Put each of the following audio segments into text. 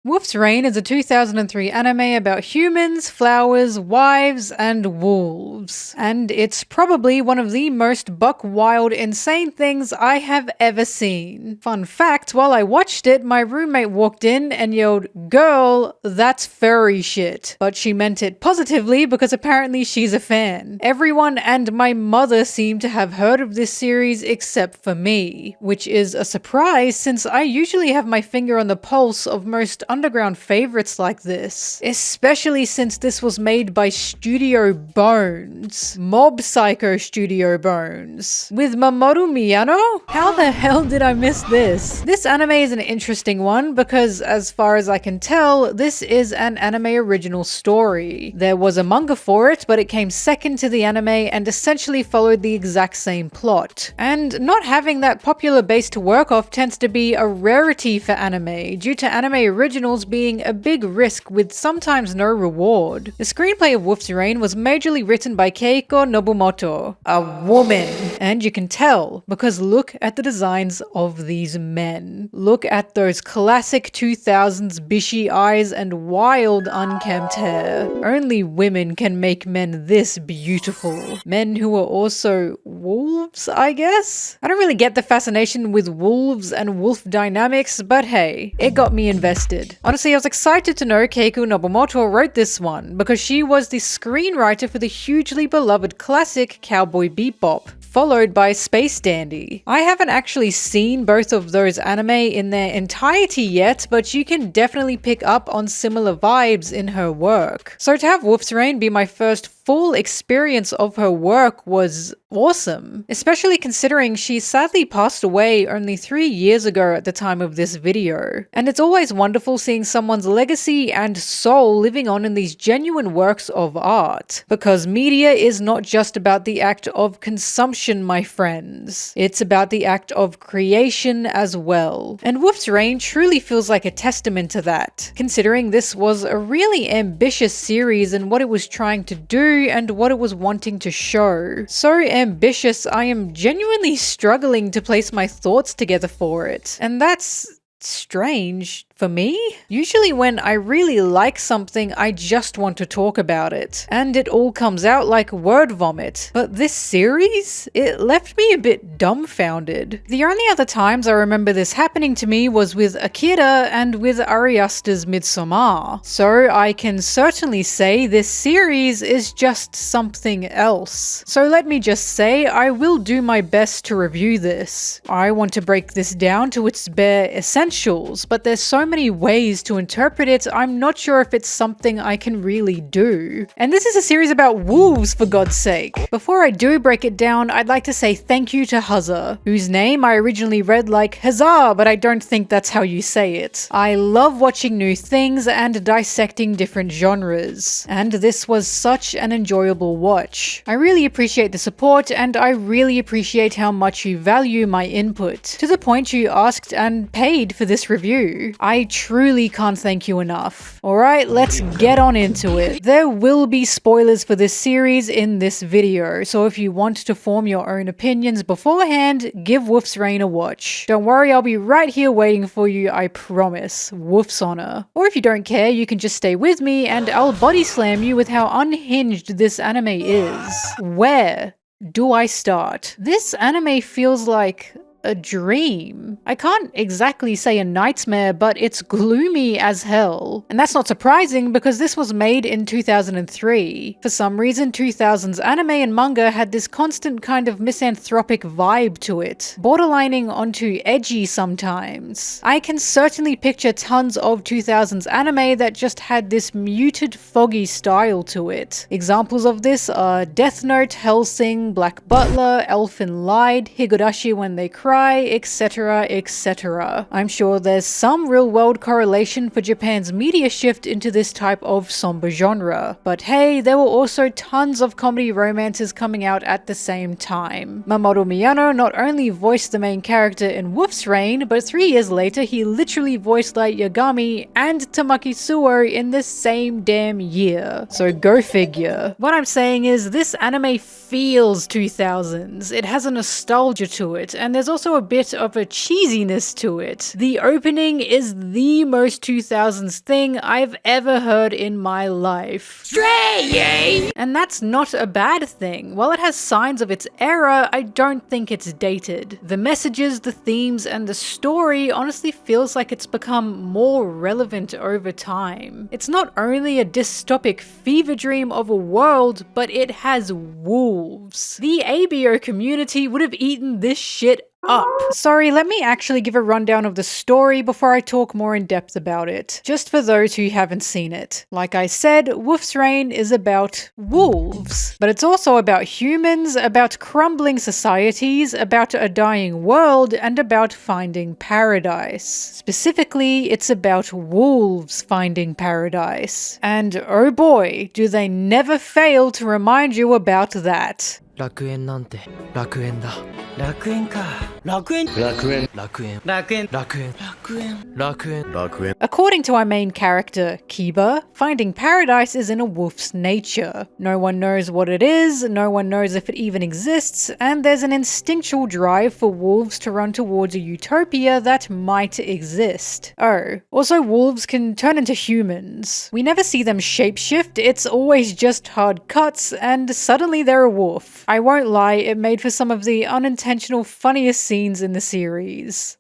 Wolf's Rain is a 2003 anime about humans, flowers, wives, and wolves. And it's probably one of the most buck-wild, insane things I have ever seen. Fun fact, while I watched it, my roommate walked in and yelled, "Girl, that's furry shit." But she meant it positively because apparently she's a fan. Everyone and my mother seem to have heard of this series except for me, which is a surprise since I usually have my finger on the pulse of most underground favorites like this, especially since this was made by Studio Bones. Mob Psycho Studio Bones. With Mamoru Miyano? How the hell did I miss this? This anime is an interesting one because, as far as I can tell, this is an anime original story. There was a manga for it, but it came second to the anime and essentially followed the exact same plot. And not having that popular base to work off tends to be a rarity for anime, due to anime originals being a big risk with sometimes no reward. The screenplay of Wolf's Rain was majorly written by Keiko Nobumoto, a woman. And you can tell, because look at the designs of these men. Look at those classic 2000s bishy eyes and wild unkempt hair. Only women can make men this beautiful. Men who are also wolves, I guess? I don't really get the fascination with wolves and wolf dynamics, but hey, it got me invested. Honestly, I was excited to know Keiko Nobumoto wrote this one, because she was the screenwriter for the hugely beloved classic Cowboy Bebop, followed by Space Dandy. I haven't actually seen both of those anime in their entirety yet, but you can definitely pick up on similar vibes in her work. So to have Wolf's Rain be my first full experience of her work was awesome, especially considering she sadly passed away only 3 years ago at the time of this video. And it's always wonderful seeing someone's legacy and soul living on in these genuine works of art. Because media is not just about the act of consumption, my friends. It's about the act of creation as well. And Wolf's Rain truly feels like a testament to that, considering this was a really ambitious series in what it was trying to do and what it was wanting to show. So ambitious, I am genuinely struggling to place my thoughts together for it. And that's strange for me. Usually when I really like something, I just want to talk about it, and it all comes out like word vomit. But this series, it left me a bit dumbfounded. The only other times I remember this happening to me was with Akira and with Ari Aster's Midsommar. So I can certainly say this series is just something else. So let me just say, I will do my best to review this. I want to break this down to its bare essentials, but there's so many ways to interpret it, I'm not sure if it's something I can really do. And this is a series about wolves, for God's sake. Before I do break it down, I'd like to say thank you to Haza, whose name I originally read like Haza, but I don't think that's how you say it. I love watching new things and dissecting different genres, and this was such an enjoyable watch. I really appreciate the support, and I really appreciate how much you value my input, to the point you asked and paid for this review. I truly can't thank you enough. Alright, let's get on into it. There will be spoilers for this series in this video, so if you want to form your own opinions beforehand, give Wolf's Rain a watch. Don't worry, I'll be right here waiting for you, I promise. Wolf's honor. Or if you don't care, you can just stay with me and I'll body slam you with how unhinged this anime is. Where do I start? This anime feels like a dream. I can't exactly say a nightmare, but it's gloomy as hell. And that's not surprising because this was made in 2003. For some reason, 2000s anime and manga had this constant kind of misanthropic vibe to it, borderlining onto edgy sometimes. I can certainly picture tons of 2000s anime that just had this muted, foggy style to it. Examples of this are Death Note, Hellsing, Black Butler, Elfen Lied, Higurashi When They Cry, etc, etc. I'm sure there's some real-world correlation for Japan's media shift into this type of somber genre. But hey, there were also tons of comedy romances coming out at the same time. Mamoru Miyano not only voiced the main character in Wolf's Rain, but 3 years later he literally voiced Light Yagami and Tamaki Suo in the same damn year. So go figure. What I'm saying is, this anime feels 2000s. It has a nostalgia to it, and there's also also a bit of a cheesiness to it. The opening is the most 2000s thing I've ever heard in my life. Stray! And that's not a bad thing. While it has signs of its era, I don't think it's dated. The messages, the themes, and the story honestly feels like it's become more relevant over time. It's not only a dystopic fever dream of a world, but it has wolves. The ABO community would have eaten this shit up. Sorry, let me actually give a rundown of the story before I talk more in depth about it, just for those who haven't seen it. Like I said, Wolf's Rain is about wolves, but it's also about humans, about crumbling societies, about a dying world, and about finding paradise. Specifically, it's about wolves finding paradise. And oh boy, do they never fail to remind you about that. 楽園なんて楽園だ楽園か楽園楽園楽園楽園楽園楽園楽園楽園 According to our main character, Kiba, finding paradise is in a wolf's nature. No one knows what it is, no one knows if it even exists, and there's an instinctual drive for wolves to run towards a utopia that might exist. Oh, also wolves can turn into humans. We never see them shapeshift, it's always just hard cuts, and suddenly they're a wolf. I won't lie, it made for some of the unintentional funniest scenes in the series.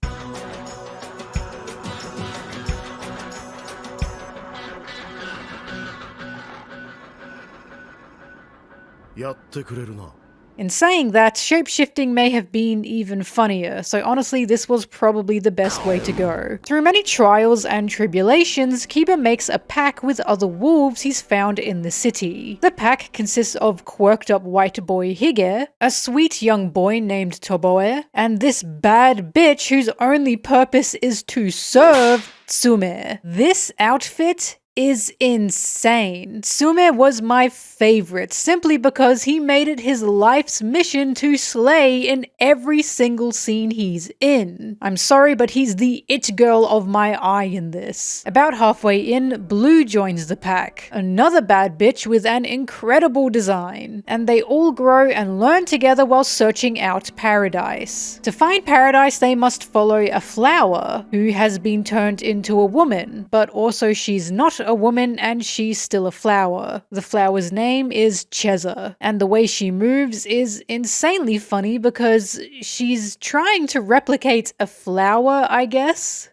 やってくれるな。 In saying that, shapeshifting may have been even funnier, so honestly this was probably the best way to go. Through many trials and tribulations, Kiba makes a pack with other wolves he's found in the city. The pack consists of quirked up white boy Hige, a sweet young boy named Toboe, and this bad bitch whose only purpose is to serve Tsume. This outfit is insane. Tsume was my favorite simply because he made it his life's mission to slay in every single scene he's in. I'm sorry, but he's the it girl of my eye in this. About halfway in, Blue joins the pack, another bad bitch with an incredible design, and they all grow and learn together while searching out paradise. To find paradise, they must follow a flower who has been turned into a woman, but also she's not a woman and she's still a flower. The flower's name is Cheza, and the way she moves is insanely funny because she's trying to replicate a flower, I guess.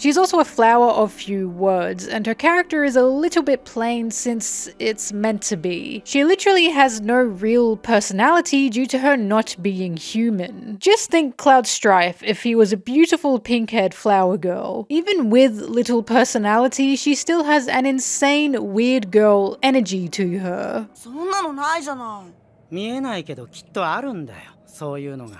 She's also a flower of few words, and her character is a little bit plain since it's meant to be. She literally has no real personality due to her not being human. Just think Cloud Strife if he was a beautiful pink-haired flower girl. Even with little personality, she still has an insane weird girl energy to her. そんなのないじゃない。見えないけどきっとあるんだよ、そういうのが。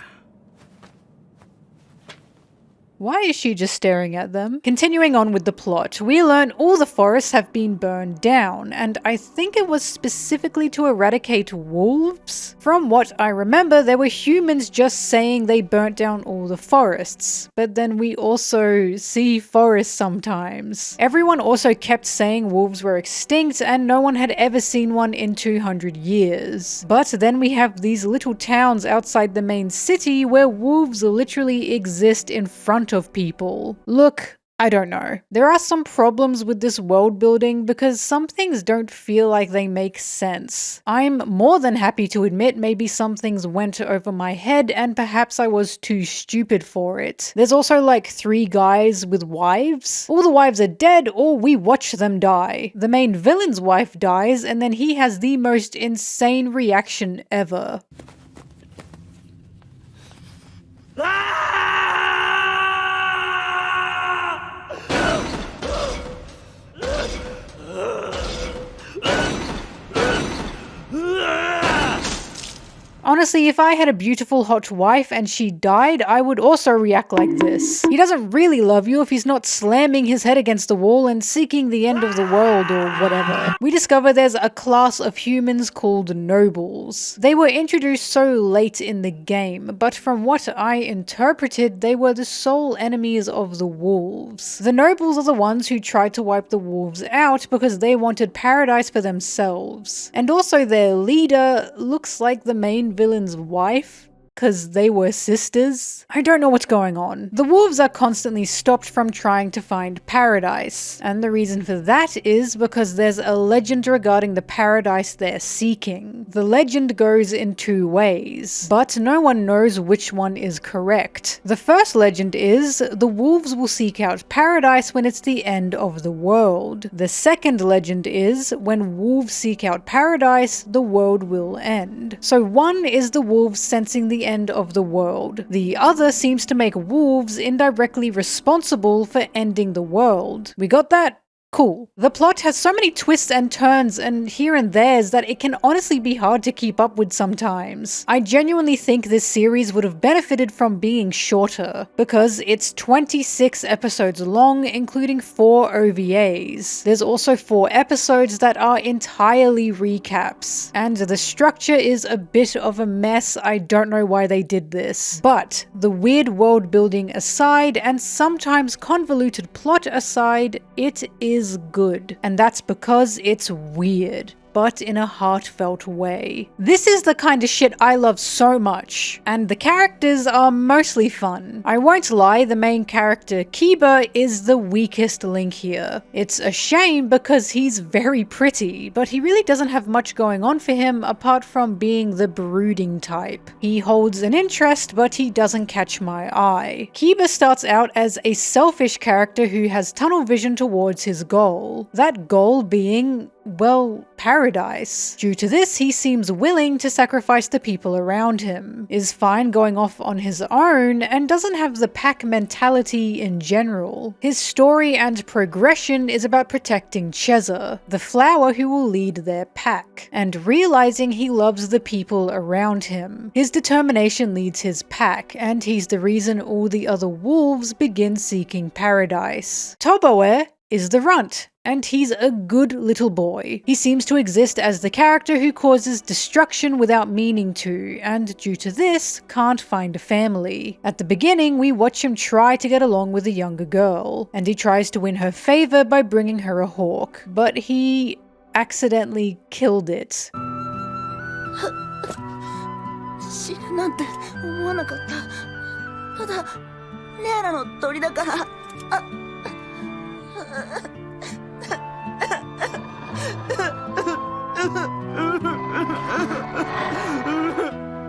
Why is she just staring at them? Continuing on with the plot, we learn all the forests have been burned down, and I think it was specifically to eradicate wolves? From what I remember, there were humans just saying they burnt down all the forests, but then we also see forests sometimes. Everyone also kept saying wolves were extinct and no one had ever seen one in 200 years. But then we have these little towns outside the main city where wolves literally exist in front of people. Look, I don't know. There are some problems with this world building because some things don't feel like they make sense. I'm more than happy to admit maybe some things went over my head and perhaps I was too stupid for it. There's also like 3 guys with wives. All the wives are dead or we watch them die. The main villain's wife dies and then he has the most insane reaction ever. Honestly, if I had a beautiful hot wife and she died, I would also react like this. He doesn't really love you if he's not slamming his head against the wall and seeking the end of the world or whatever. We discover there's a class of humans called nobles. They were introduced so late in the game, but from what I interpreted, they were the sole enemies of the wolves. The nobles are the ones who tried to wipe the wolves out because they wanted paradise for themselves. And also their leader looks like the main villain's wife, because they were sisters. I don't know what's going on. The wolves are constantly stopped from trying to find paradise, and the reason for that is because there's a legend regarding the paradise they're seeking. The legend goes in two ways, but no one knows which one is correct. The first legend is the wolves will seek out paradise when it's the end of the world. The second legend is when wolves seek out paradise, the world will end. So one is the wolves sensing the end of the world. The other seems to make wolves indirectly responsible for ending the world. We got that? Cool. The plot has so many twists and turns and here and there's that it can honestly be hard to keep up with sometimes. I genuinely think this series would have benefited from being shorter, because it's 26 episodes long, including 4 OVAs. There's also 4 episodes that are entirely recaps, and the structure is a bit of a mess. I don't know why they did this. But the weird world building aside, and sometimes convoluted plot aside, it is good, and that's because it's weird, but in a heartfelt way. This is the kind of shit I love so much, and the characters are mostly fun. I won't lie, the main character, Kiba, is the weakest link here. It's a shame because he's very pretty, but he really doesn't have much going on for him apart from being the brooding type. He holds an interest, but he doesn't catch my eye. Kiba starts out as a selfish character who has tunnel vision towards his goal. That goal being, well, paradise. Due to this, he seems willing to sacrifice the people around him, is fine going off on his own, and doesn't have the pack mentality in general. His story and progression is about protecting Cheza, the flower who will lead their pack, and realizing he loves the people around him. His determination leads his pack, and he's the reason all the other wolves begin seeking paradise. Toboe is the runt, and he's a good little boy. He seems to exist as the character who causes destruction without meaning to, and due to this, can't find a family. At the beginning, we watch him try to get along with a younger girl, and he tries to win her favor by bringing her a hawk, but he accidentally killed it. 死ぬなんて思わなかった。ただレアラの鳥だから。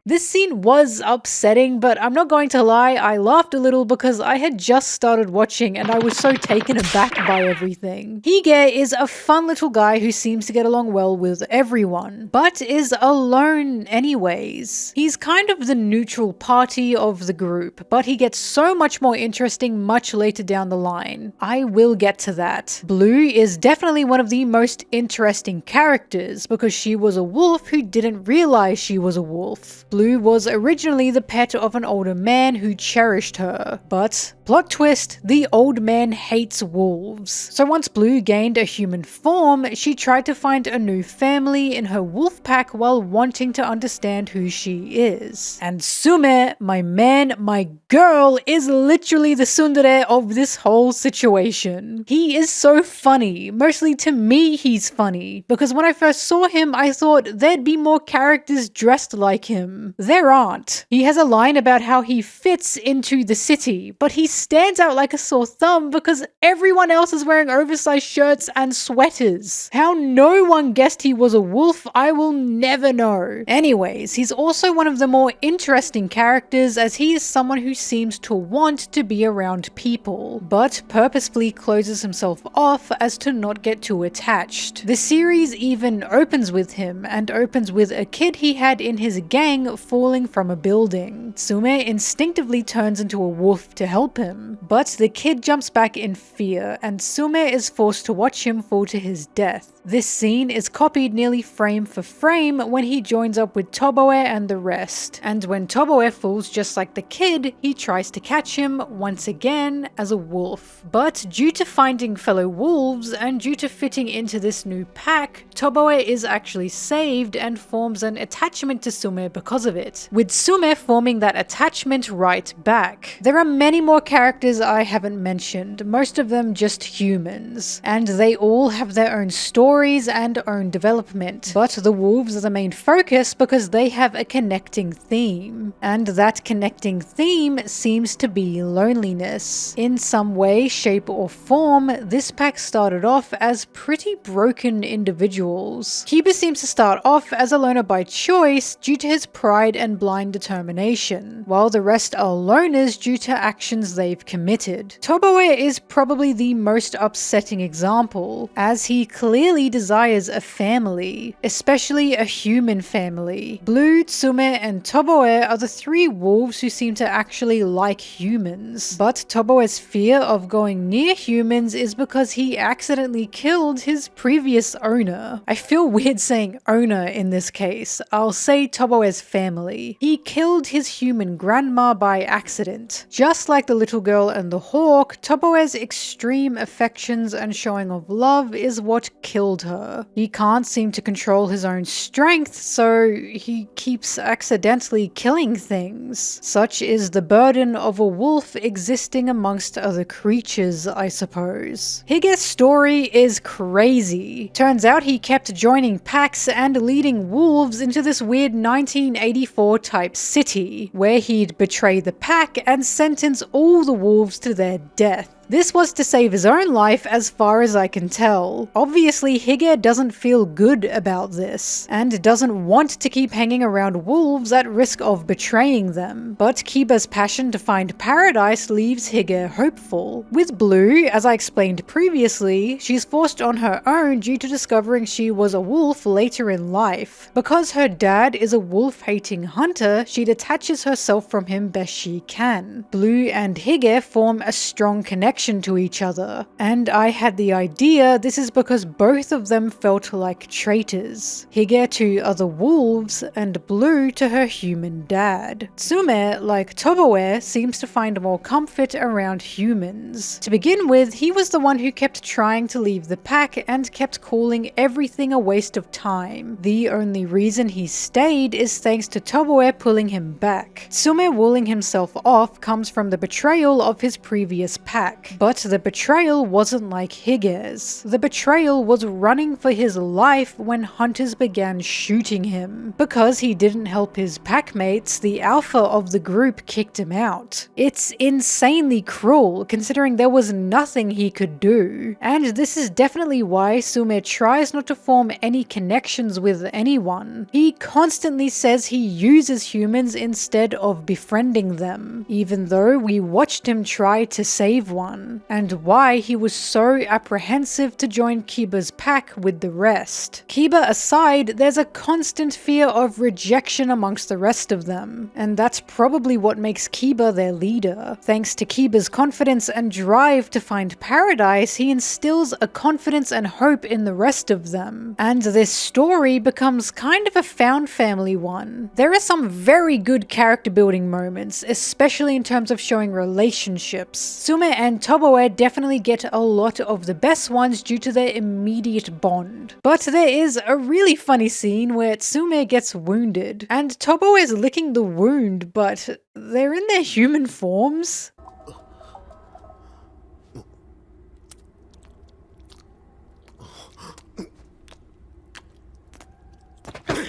This scene was upsetting, but I'm not going to lie, I laughed a little because I had just started watching and I was so taken aback by everything. Hige is a fun little guy who seems to get along well with everyone, but is alone anyways. He's kind of the neutral party of the group, but he gets so much more interesting much later down the line. I will get to that. Blue is definitely one of the most interesting characters because she was a wolf who didn't realize she was a wolf. Blue was originally the pet of an older man who cherished her, but plot twist, the old man hates wolves. So once Blue gained a human form, she tried to find a new family in her wolf pack while wanting to understand who she is. And Sume, my man, my girl, is literally the tsundere of this whole situation. He is so funny. Mostly to me, he's funny, because when I first saw him, I thought there'd be more characters dressed like him. There aren't. He has a line about how he fits into the city, but he stands out like a sore thumb because everyone else is wearing oversized shirts and sweaters. How no one guessed he was a wolf, I will never know. Anyways, he's also one of the more interesting characters as he is someone who seems to want to be around people, but purposefully closes himself off as to not get too attached. The series even opens with him, and opens with a kid he had in his gang falling from a building. Sume instinctively turns into a wolf to help him, but the kid jumps back in fear and Sume is forced to watch him fall to his death. This scene is copied nearly frame for frame when he joins up with Toboe and the rest, and when Toboe falls just like the kid, he tries to catch him once again as a wolf. But due to finding fellow wolves and due to fitting into this new pack, Toboe is actually saved and forms an attachment to Sume because of it, with Sume forming that attachment right back. There are many more characters I haven't mentioned, most of them just humans, and they all have their own stories and own development, but the wolves are the main focus because they have a connecting theme, and that connecting theme seems to be loneliness. In some way, shape or form, this pack started off as pretty broken individuals. Kiba seems to start off as a loner by choice due to his pride and blind determination, while the rest are loners due to actions they've committed. Toboe is probably the most upsetting example, as he clearly desires a family, especially a human family. Blue, Tsume, and Toboe are the three wolves who seem to actually like humans, but Toboe's fear of going near humans is because he accidentally killed his previous owner. I feel weird saying owner in this case. I'll say Toboe's family. He killed his human grandma by accident. Just like the little girl and the hawk, Toboe's extreme affections and showing of love is what killed her. He can't seem to control his own strength, so he keeps accidentally killing things. Such is the burden of a wolf existing amongst other creatures, I suppose. Hige's story is crazy. Turns out he kept joining packs and leading wolves into this weird 1984 type city, where he'd betray the pack and sentence all the wolves to their death. This was to save his own life as far as I can tell. Obviously, Hige doesn't feel good about this, and doesn't want to keep hanging around wolves at risk of betraying them, but Kiba's passion to find paradise leaves Hige hopeful. With Blue, as I explained previously, she's forced on her own due to discovering she was a wolf later in life. Because her dad is a wolf-hating hunter, she detaches herself from him best she can. Blue and Hige form a strong connection to each other, and I had the idea this is because both of them felt like traitors. Hige to other wolves, and Blue to her human dad. Tsume, like Toboe, seems to find more comfort around humans. To begin with, he was the one who kept trying to leave the pack and kept calling everything a waste of time. The only reason he stayed is thanks to Toboe pulling him back. Tsume walling himself off comes from the betrayal of his previous pack. But the betrayal wasn't like Hige's. The betrayal was running for his life when hunters began shooting him. Because he didn't help his packmates, the alpha of the group kicked him out. It's insanely cruel, considering there was nothing he could do. And this is definitely why Sume tries not to form any connections with anyone. He constantly says he uses humans instead of befriending them, even though we watched him try to save one. And why he was so apprehensive to join Kiba's pack with the rest. Kiba aside, there's a constant fear of rejection amongst the rest of them, and that's probably what makes Kiba their leader. Thanks to Kiba's confidence and drive to find paradise, he instills a confidence and hope in the rest of them, and this story becomes kind of a found family one. There are some very good character building moments, especially in terms of showing relationships. Sume and Toboe definitely get a lot of the best ones due to their immediate bond. But there is a really funny scene where Tsume gets wounded, and Toboe is licking the wound, but they're in their human forms.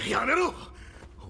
やめろ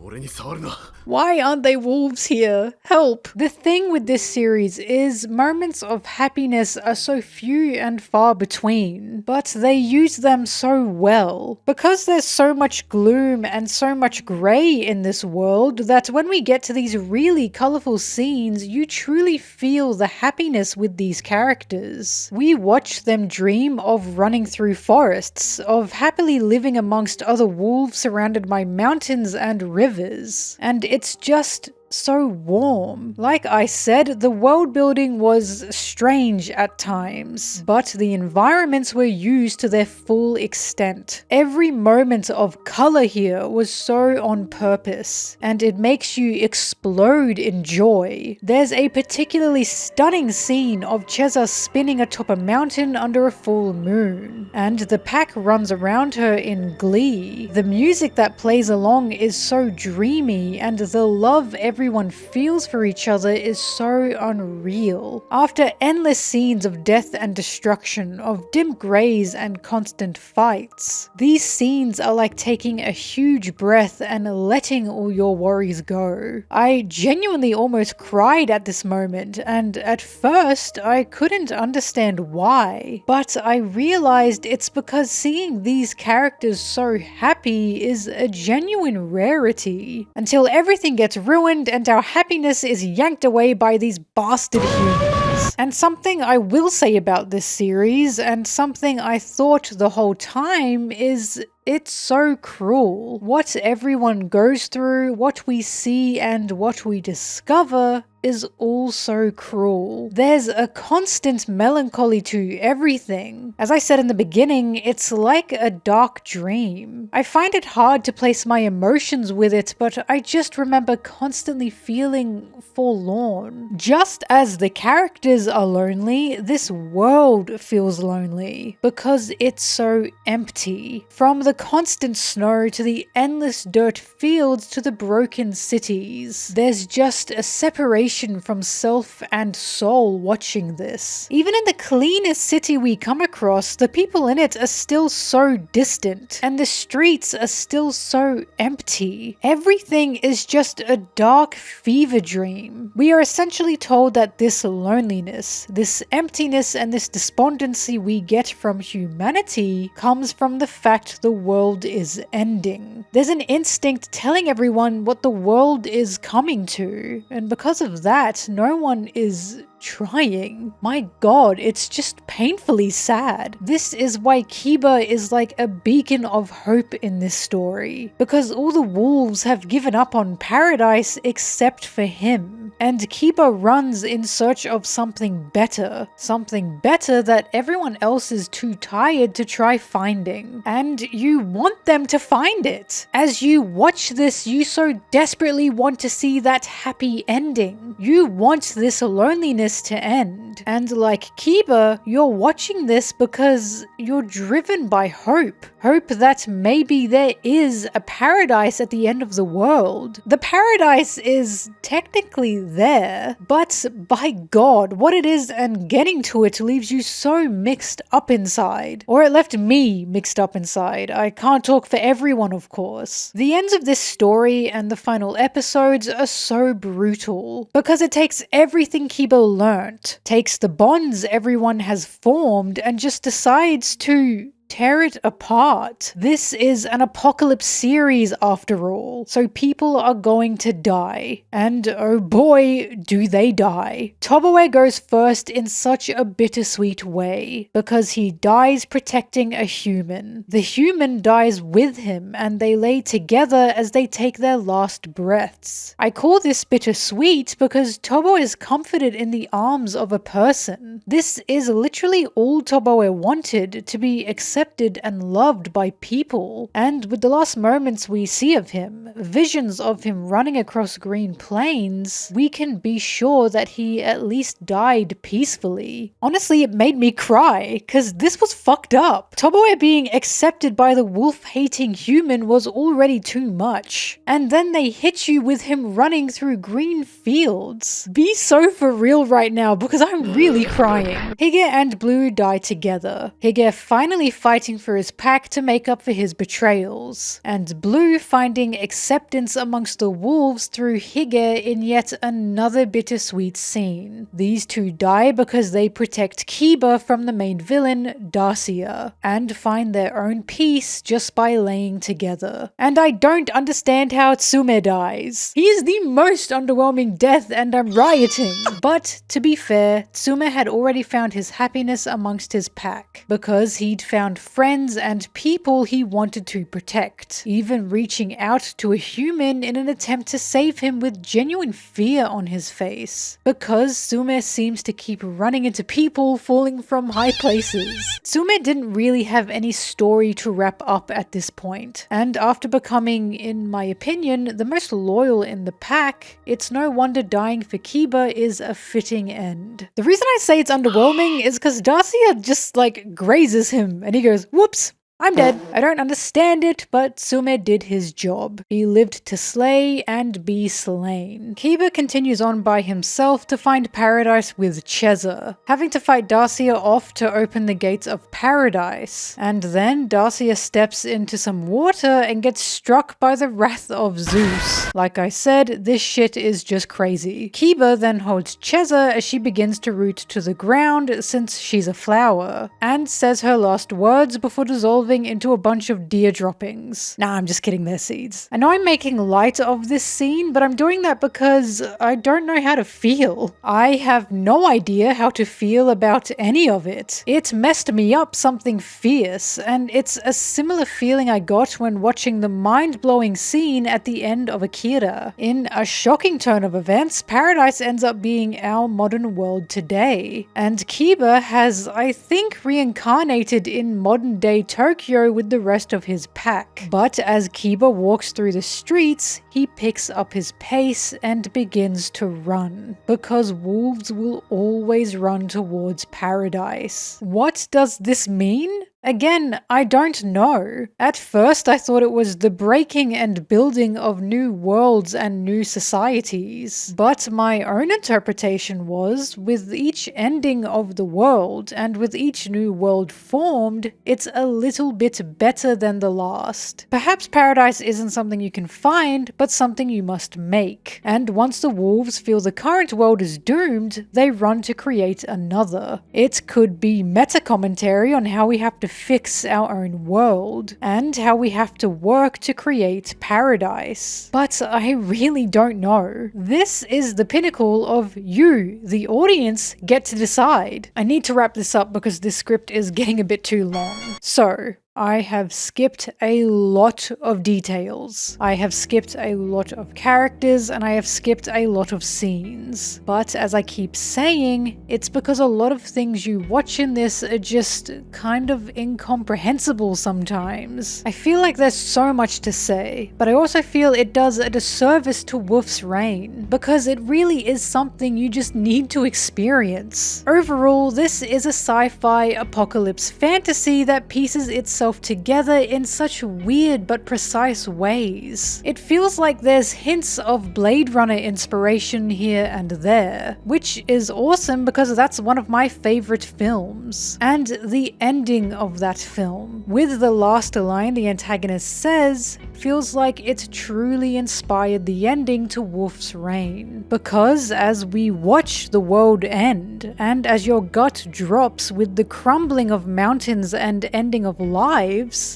俺に触るな Why aren't they wolves here? Help! The thing with this series is moments of happiness are so few and far between, but they use them so well. Because there's so much gloom and so much grey in this world that when we get to these really colourful scenes, you truly feel the happiness with these characters. We watch them dream of running through forests, of happily living amongst other wolves surrounded by mountains and rivers. And it's just so warm. Like I said, the world building was strange at times, but the environments were used to their full extent. Every moment of color here was so on purpose, and it makes you explode in joy. There's a particularly stunning scene of Cheza spinning atop a mountain under a full moon, and the pack runs around her in glee. The music that plays along is so dreamy, and the love everyone feels for each other is so unreal. After endless scenes of death and destruction, of dim grays and constant fights, these scenes are like taking a huge breath and letting all your worries go. I genuinely almost cried at this moment, and at first I couldn't understand why, but I realized it's because seeing these characters so happy is a genuine rarity, until everything gets ruined and our happiness is yanked away by these bastard humans. And something I will say about this series, and something I thought the whole time, is it's so cruel. What everyone goes through, what we see, and what we discover is all so cruel. There's a constant melancholy to everything. As I said in the beginning, it's like a dark dream. I find it hard to place my emotions with it, but I just remember constantly feeling forlorn. Just as the characters are lonely, this world feels lonely because it's so empty. From the constant snow to the endless dirt fields to the broken cities, there's just a separation from self and soul watching this. Even in the cleanest city we come across, the people in it are still so distant, and the streets are still so empty. Everything is just a dark fever dream. We are essentially told that this loneliness, this emptiness, and this despondency we get from humanity comes from the fact the world is ending. There's an instinct telling everyone what the world is coming to, and because of that, no one is trying. My god, it's just painfully sad. This is why Kiba is like a beacon of hope in this story, because all the wolves have given up on paradise except for him, and Kiba runs in search of something better that everyone else is too tired to try finding, and you want them to find it. As you watch this, you so desperately want to see that happy ending. You want this loneliness to end. And like Kiba, you're watching this because you're driven by hope. Hope that maybe there is a paradise at the end of the world. The paradise is technically there, but by God, what it is and getting to it leaves you so mixed up inside. Or it left me mixed up inside. I can't talk for everyone, of course. The ends of this story and the final episodes are so brutal, because it takes everything Kiba learnt, takes the bonds everyone has formed, and just decides to tear it apart. This is an apocalypse series after all, so people are going to die. And oh boy, do they die. Toboe goes first in such a bittersweet way, because he dies protecting a human. The human dies with him, and they lay together as they take their last breaths. I call this bittersweet because Toboe is comforted in the arms of a person. This is literally all Toboe wanted, to be accepted and loved by people. And with the last moments we see of him, visions of him running across green plains, we can be sure that he at least died peacefully. Honestly, it made me cry, cause this was fucked up. Toboe being accepted by the wolf-hating human was already too much. And then they hit you with him running through green fields. Be so for real right now, because I'm really crying. Hige and Blue die together. Hige finally fighting for his pack to make up for his betrayals, and Blue finding acceptance amongst the wolves through Hige in yet another bittersweet scene. These two die because they protect Kiba from the main villain, Dacia, and find their own peace just by laying together. And I don't understand how Tsume dies. He is the most underwhelming death, and I'm rioting. But to be fair, Tsume had already found his happiness amongst his pack, because he'd found found friends and people he wanted to protect, even reaching out to a human in an attempt to save him with genuine fear on his face. Because Sume seems to keep running into people falling from high places. Sume didn't really have any story to wrap up at this point, and after becoming, in my opinion, the most loyal in the pack, it's no wonder dying for Kiba is a fitting end. The reason I say it's underwhelming is because Dacia just like grazes him and he goes, whoops, I'm dead. I don't understand it, but Sume did his job. He lived to slay and be slain. Kiba continues on by himself to find paradise with Cheza, having to fight Dacia off to open the gates of paradise. And then Dacia steps into some water and gets struck by the wrath of Zeus. Like I said, this shit is just crazy. Kiba then holds Cheza as she begins to root to the ground since she's a flower, and says her last words before dissolving into a bunch of deer droppings. Nah, I'm just kidding, they're seeds. I know I'm making light of this scene, but I'm doing that because I don't know how to feel. I have no idea how to feel about any of it. It messed me up something fierce, and it's a similar feeling I got when watching the mind-blowing scene at the end of Akira. In a shocking turn of events, paradise ends up being our modern world today, and Kiba has, I think, reincarnated in modern-day Tokyo with the rest of his pack. But as Kiba walks through the streets, he picks up his pace and begins to run, because wolves will always run towards paradise. What does this mean? Again, I don't know. At first I thought it was the breaking and building of new worlds and new societies, but my own interpretation was, with each ending of the world and with each new world formed, it's a little bit better than the last. Perhaps paradise isn't something you can find, but something you must make. And once the wolves feel the current world is doomed, they run to create another. It could be meta-commentary on how we have to fix our own world, and how we have to work to create paradise. But I really don't know. This is the pinnacle of you, the audience, get to decide. I need to wrap this up because this script is getting a bit too long. So, I have skipped a lot of details. I have skipped a lot of characters, and I have skipped a lot of scenes. But as I keep saying, it's because a lot of things you watch in this are just kind of incomprehensible sometimes. I feel like there's so much to say, but I also feel it does a disservice to Wolf's Reign, because it really is something you just need to experience. Overall, this is a sci-fi apocalypse fantasy that pieces itself together in such weird but precise ways. It feels like there's hints of Blade Runner inspiration here and there, which is awesome because that's one of my favorite films. And the ending of that film, with the last line the antagonist says, feels like it truly inspired the ending to Wolf's Reign. Because as we watch the world end, and as your gut drops with the crumbling of mountains and ending of lives,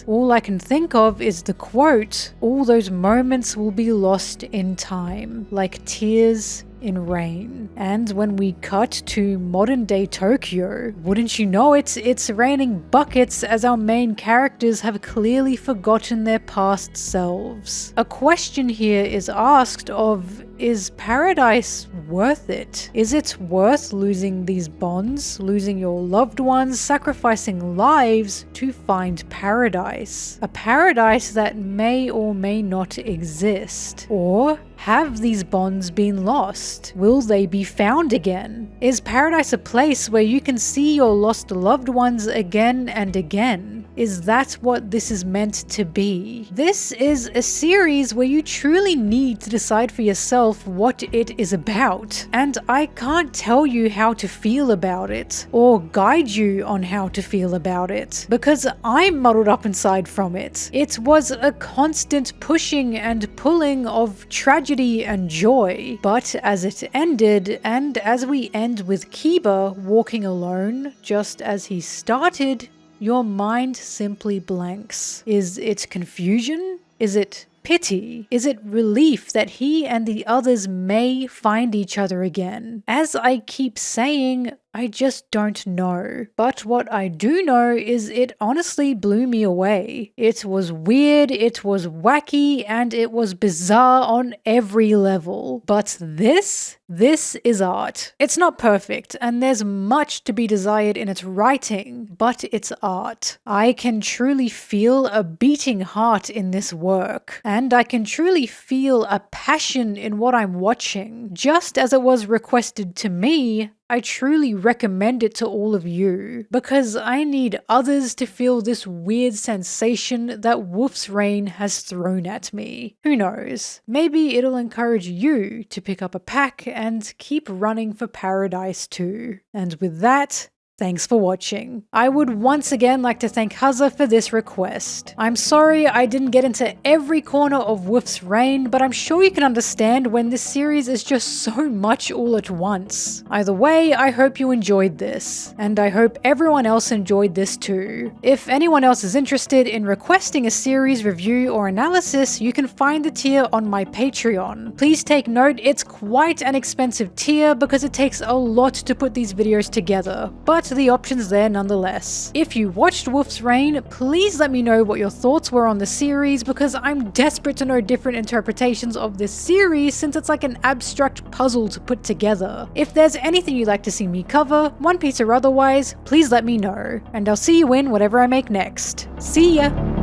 all I can think of is the quote, "All those moments will be lost in time, like tears in rain." And when we cut to modern day Tokyo, wouldn't you know it, it's raining buckets as our main characters have clearly forgotten their past selves. A question here is asked of, is paradise worth it? Is it worth losing these bonds, losing your loved ones, sacrificing lives to find paradise? A paradise that may or may not exist. Or have these bonds been lost? Will they be found again? Is paradise a place where you can see your lost loved ones again and again? Is that what this is meant to be? This is a series where you truly need to decide for yourself what it is about. And I can't tell you how to feel about it, or guide you on how to feel about it, because I'm muddled up inside from it. It was a constant pushing and pulling of tragedy and joy. But as it ended, and as we end with Kiba walking alone, just as he started, your mind simply blanks. Is it confusion? Is it pity? Is it relief that he and the others may find each other again? As I keep saying, I just don't know. But what I do know is it honestly blew me away. It was weird, it was wacky, and it was bizarre on every level. But this is art. It's not perfect, and there's much to be desired in its writing, but it's art. I can truly feel a beating heart in this work, and I can truly feel a passion in what I'm watching. Just as it was requested to me, I truly recommend it to all of you, because I need others to feel this weird sensation that Wolf's Rain has thrown at me. Who knows? Maybe it'll encourage you to pick up a pack and keep running for paradise too. And with that, thanks for watching. I would once again like to thank Haza for this request. I'm sorry I didn't get into every corner of Wolf's Rain, but I'm sure you can understand when this series is just so much all at once. Either way, I hope you enjoyed this, and I hope everyone else enjoyed this too. If anyone else is interested in requesting a series review or analysis, you can find the tier on my Patreon. Please take note, it's quite an expensive tier because it takes a lot to put these videos together, but the options there nonetheless. If you watched Wolf's Rain, please let me know what your thoughts were on the series, because I'm desperate to know different interpretations of this series since it's like an abstract puzzle to put together. If there's anything you'd like to see me cover, One Piece or otherwise, please let me know, and I'll see you in whatever I make next. See ya!